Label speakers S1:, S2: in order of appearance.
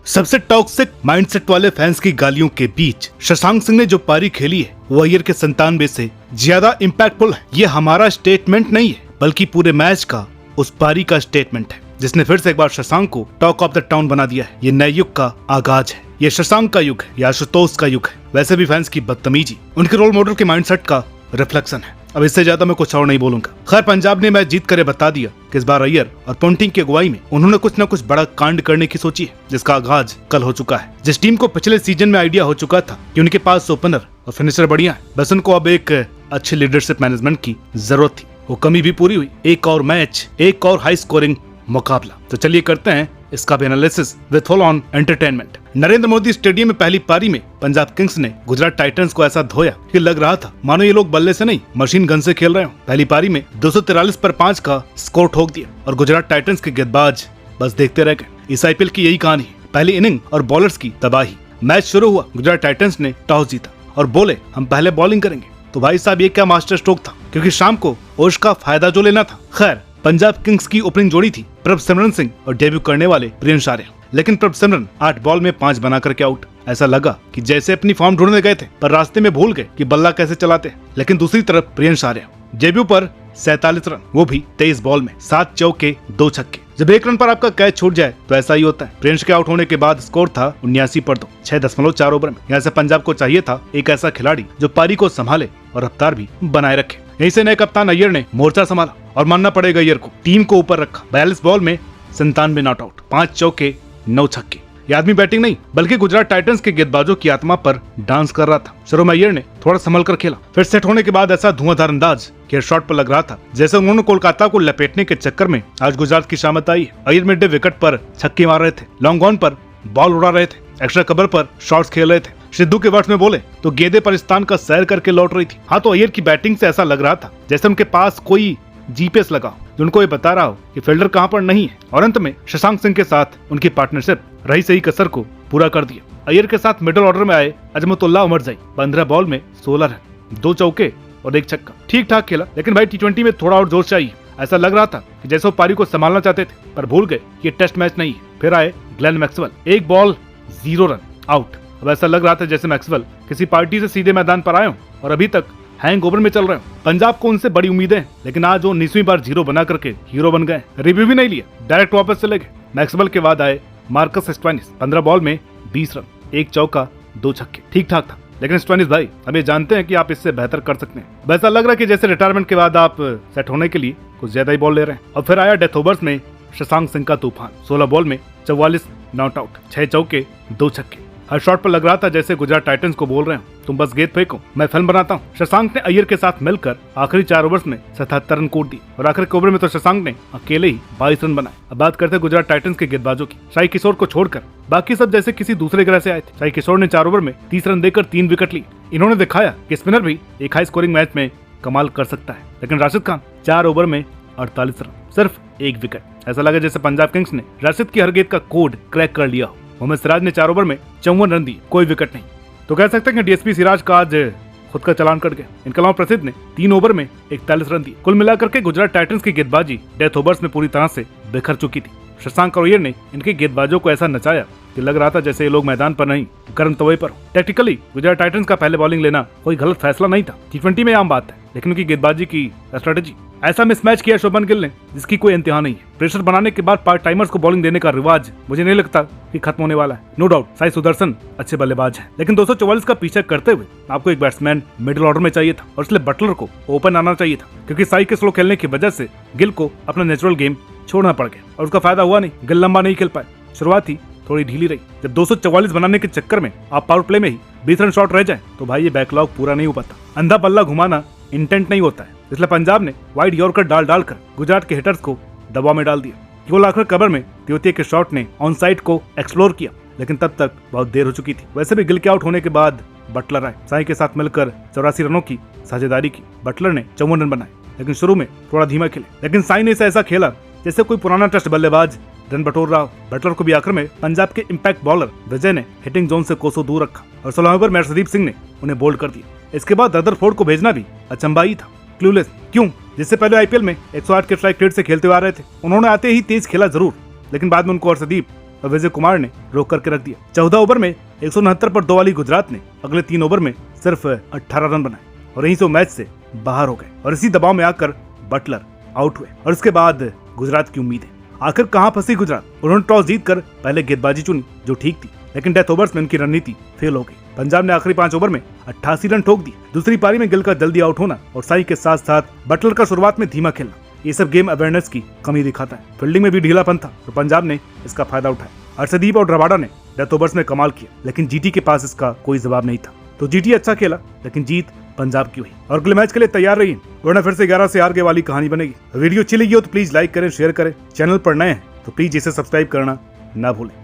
S1: सबसे toxic mindset वाले fans की गालियों के बीच शशांक सिंह ने जो पारी खेली है वो अय्यर के 97 से ज्यादा इम्पैक्टफुल है। ये हमारा स्टेटमेंट नहीं है बल्कि पूरे मैच का उस पारी का स्टेटमेंट है जिसने फिर से एक बार शशांक को टॉक ऑफ द टाउन बना दिया है। ये नए युग का आगाज है, ये शशांक का युग है या आशुतोष का युग है। वैसे भी फैंस की बदतमीजी उनके रोल मॉडल के माइंडसेट का रिफ्लेक्शन है। अब इससे ज्यादा मैं कुछ और नहीं बोलूंगा। खैर, पंजाब ने मैच जीत कर बता दिया कि इस बार अय्यर और पोंटिंग की अगुवाई में उन्होंने कुछ न कुछ बड़ा कांड करने की सोची है जिसका आगाज कल हो चुका है। जिस टीम को पिछले सीजन में आइडिया हो चुका था कि उनके पास ओपनर और फिनिशर बढ़िया है, बस उनको अब एक अच्छी लीडरशिप मैनेजमेंट की जरूरत थी। वो कमी भी पूरी हुई। एक और मैच, एक और हाई स्कोरिंग मुकाबला। तो चलिए करते हैं इसका भी analysis with full on entertainment. Narendra Modi stadium में पहली पारी में पंजाब किंग्स ने गुजरात टाइटंस को ऐसा धोया कि लग रहा था मानो ये लोग बल्ले से नहीं मशीन गन से खेल रहे हो। पहली पारी में 243 पर 5 का स्कोर ठोक दिया और गुजरात टाइटंस के गेंदबाज बस देखते रह गए। इस आईपीएल की यही कहानी है, पहली इनिंग और बॉलर्स की तबाही। मैच शुरू हुआ, गुजरात टाइटंस ने टॉस जीता और बोले हम पहले बॉलिंग करेंगे। तो भाई साहब ये क्या मास्टर स्ट्रोक था, क्योंकि शाम को ओश का फायदा जो लेना था। खैर, पंजाब किंग्स की ओपनिंग जोड़ी थी प्रभसिमरन सिंह और डेब्यू करने वाले प्रियंश आर्य। लेकिन प्रभसिमरन 8 बॉल में 5 बना करके आउट। ऐसा लगा कि जैसे अपनी फॉर्म ढूंढने गए थे पर रास्ते में भूल गए कि बल्ला कैसे चलाते हैं। लेकिन दूसरी तरफ प्रियंश आर्य डेब्यू पर 47 रन, वो भी 23 बॉल में 7 चौके 2 छक्के। जब 1 रन पर आपका कैच छूट जाए तो ऐसा ही होता है। प्रियंश के आउट होने के बाद स्कोर था 79 पर 2, 6.4 ओवर में। यहाँ से पंजाब को चाहिए था एक ऐसा खिलाड़ी जो पारी को संभाले और रफ्तार भी बनाए रखे। यहीं से नए कप्तान अय्यर ने मोर्चा संभाला और मानना पड़ेगा अय्यर को, टीम को ऊपर रखा। 42 बॉल में 97 नॉट आउट, 5 चौके 9 छक्के। ये आदमी बैटिंग नहीं बल्कि गुजरात टाइटंस के गेंदबाजों की आत्मा पर डांस कर रहा था। शुरू में अय्यर ने थोड़ा संभल कर खेला, फिर सेट होने के बाद ऐसा धुआंधार अंदाज कि शॉट पर लग रहा था जैसे उन्होंने कोलकाता को लपेटने के चक्कर में आज गुजरात की शामत आई है। अय्यर मिड डे विकेट पर छक्के मार रहे थे, लॉन्ग ऑन पर बॉल उड़ा रहे थे, एक्स्ट्रा कवर पर शॉट्स खेल रहे थे। सिद्धू के वर्ड्स में बोले तो गेंदे पाकिस्तान का सैर करके लौट रही थी। हाँ, तो अय्यर की बैटिंग से ऐसा लग रहा था जैसे उनके पास कोई जीपीएस लगा जो उनको ये बता रहा हो कि फील्डर कहां पर नहीं है। और अंत में शशांक सिंह के साथ उनकी पार्टनरशिप रही सही कसर को पूरा कर दिया। अय्यर के साथ मिडिल ऑर्डर में आए अजमतुल्लाह उमरजाई, 15 बॉल में 16 रन, 2 चौके और 1 छक्का। ठीक ठाक खेला, लेकिन भाई T20 में थोड़ा और जोश चाहिए। ऐसा लग रहा था कि जैसे वो पारी को संभालना चाहते थे पर भूल गए कि टेस्ट मैच नहीं है। फिर आए Glenn Maxwell, 1 ball 0 run, out. अब ऐसा लग रहा था जैसे मैक्सवेल किसी पार्टी से सीधे मैदान पर आए हो और अभी तक हैंगओवर में चल रहे हो। पंजाब को उनसे बड़ी उम्मीदें हैं, लेकिन आज वो 19वीं बार 0 बना करके हीरो बन गए। रिव्यू भी नहीं लिया, डायरेक्ट वापस चले गए। मैक्सवेल के बाद आए मार्कस स्टोइनिस, 15 बॉल में 20 रन, 1 चौका 2 छक्के। ठीक ठाक था, लेकिन स्टोइनिस भाई हम ये जानते हैं कि आप इससे बेहतर कर सकते हैं। वैसा लग रहा है कि जैसे रिटायरमेंट के बाद आप सेट होने के लिए कुछ ज्यादा ही बॉल ले रहे हैं। और फिर आया डेथ ओवर्स में शशांक सिंह का तूफान, 16 बॉल में 44 नॉट आउट, 6 चौके 2 छक्के। हर शॉट पर लग रहा था जैसे गुजरात टाइटंस को बोल रहे हो तुम बस गेंद फेंको, मैं फिल्म बनाता हूँ। शशांक ने अय्यर के साथ मिलकर आखिरी 4 ओवर्स में 77 रन कूट दिए और आखिरी ओवर में तो शशांक ने अकेले ही 22 रन बनाए। अब बात करते हैं गुजरात टाइटंस के गेंदबाजों की। शाही किशोर को छोड़कर बाकी सब जैसे किसी दूसरे ग्रह से आए थे। शाही किशोर ने 4 ओवर में 30 रन देकर 3 विकेट ली। इन्होंने दिखाया कि स्पिनर भी एक हाई स्कोरिंग मैच में कमाल कर सकता है। लेकिन राशिद खान 4 ओवर में 48 रन, सिर्फ 1 विकेट। ऐसा लगा जैसे पंजाब किंग्स ने राशिद की हर गेंद का कोड क्रैक कर लिया हो। मोहम्मद सिराज ने 4 ओवर में 54 रन दिए, कोई विकेट नहीं। तो कह सकते हैं कि डीएसपी सिराज का आज खुद का चलान कट गया। इनके अलावा प्रसिद्ध ने 3 ओवर में 41 रन दिए। कुल मिलाकर के गुजरात टाइटंस की गेंदबाजी डेथ ओवर्स में पूरी तरह से बिखर चुकी थी। शशांक और अय्यर ने इनके गेंदबाजों को ऐसा नचाया कि लग रहा था जैसे ये लोग मैदान पर नहीं गर्म तवे पर। टेक्निकली गुजरात टाइटंस का पहले बॉलिंग लेना कोई गलत फैसला नहीं था। T20 में आम बात है, लेकिन उनकी गेंदबाजी की स्ट्रेटेजी ऐसा मिसमैच किया शुभमन गिल ने जिसकी कोई इंतहा नहीं है। प्रेशर बनाने के बाद पार्ट टाइमर्स को बॉलिंग देने का रिवाज मुझे नहीं लगता कि खत्म होने वाला है। नो डाउट साई सुदर्शन अच्छे बल्लेबाज हैं, लेकिन 244 का पीछा करते हुए आपको एक बैट्समैन मिडिल ऑर्डर में चाहिए था और इसलिए बटलर को ओपन आना चाहिए था, क्योंकि साई के स्लो खेलने की वजह से गिल को अपना नेचुरल गेम छोड़ना पड़ गया और उसका फायदा हुआ नहीं। गिल लंबा नहीं खेल पाए, शुरुआत ही थोड़ी ढीली रही। जब 244 बनाने के चक्कर में आप पावर प्ले में ही 20 रन शॉट रह जाए तो भाई ये बैकलॉग पूरा नहीं हो पाता। अंधा बल्ला घुमाना इंटेंट नहीं होता है, इसलिए पंजाब ने वाइड यॉर्कर डालकर गुजरात के हिटर्स को दबाव में डाल दिया। केवल आखिर कवर में त्योतिया के शॉट ने ऑन साइड को एक्सप्लोर किया, लेकिन तब तक बहुत देर हो चुकी थी। वैसे भी गिल के आउट होने के बाद बटलर आए, साई के साथ मिलकर 84 रनों की साझेदारी की। बटलर ने 54 रन बनाए, लेकिन शुरू में थोड़ा धीमा खेले, लेकिन साई ने ऐसा खेला जैसे कोई पुराना टेस्ट बल्लेबाज रन बटोर रहा हो। बटलर को भी आखिर में पंजाब के इंपैक्ट बॉलर विजय ने हिटिंग जोन से कोसों दूर रखा और 16वें ओवर में हर्षदीप सिंह ने उन्हें बोल्ड कर दिया। इसके बाद रदरफोर्ड को भेजना भी अचंभा ही था। क्लूलेस क्यों, जिससे पहले आईपीएल में 108 के स्ट्राइक रेट से खेलते हुए आ रहे थे। उन्होंने आते ही तेज खेला जरूर, लेकिन बाद में उनको हर्षदीप और विजय कुमार ने रोक करके रख दिया। 14 ओवर में 169 पर 2 वाली गुजरात ने अगले 3 ओवर में सिर्फ 18 रन बनाए और यहीं से मैच से बाहर हो गए और इसी दबाव में आकर बटलर आउट हुए और इसके बाद गुजरात की उम्मीदें आखिर कहां फंसी गुजरात। उन्होंने टॉस जीतकर पहले गेंदबाजी चुनी जो ठीक थी, लेकिन डेथ ओवर्स में उनकी रणनीति फेल हो गई। पंजाब ने आखिरी 5 ओवर में 88 रन ठोक दिए। दूसरी पारी में गिल का जल्दी आउट होना और साई के साथ साथ बटलर का शुरुआत में धीमा खेलना, ये सब गेम अवेयरनेस की कमी दिखाता है। फील्डिंग में भी ढीलापन था तो पंजाब ने इसका फायदा उठाया। अर्शदीप और रबाडा ने डेथ ओवर्स में कमाल किया, लेकिन जीटी के पास इसका कोई जवाब नहीं था। तो जीटी अच्छा खेला, लेकिन जीत पंजाब की हुई। और अगले मैच के लिए तैयार रहिए, वरना फिर से 11 से हार के वाली कहानी बनेगी। वीडियो अच्छी लगी हो तो प्लीज लाइक करें, शेयर करें। चैनल पर नए हैं तो प्लीज इसे सब्सक्राइब करना ना भूलें।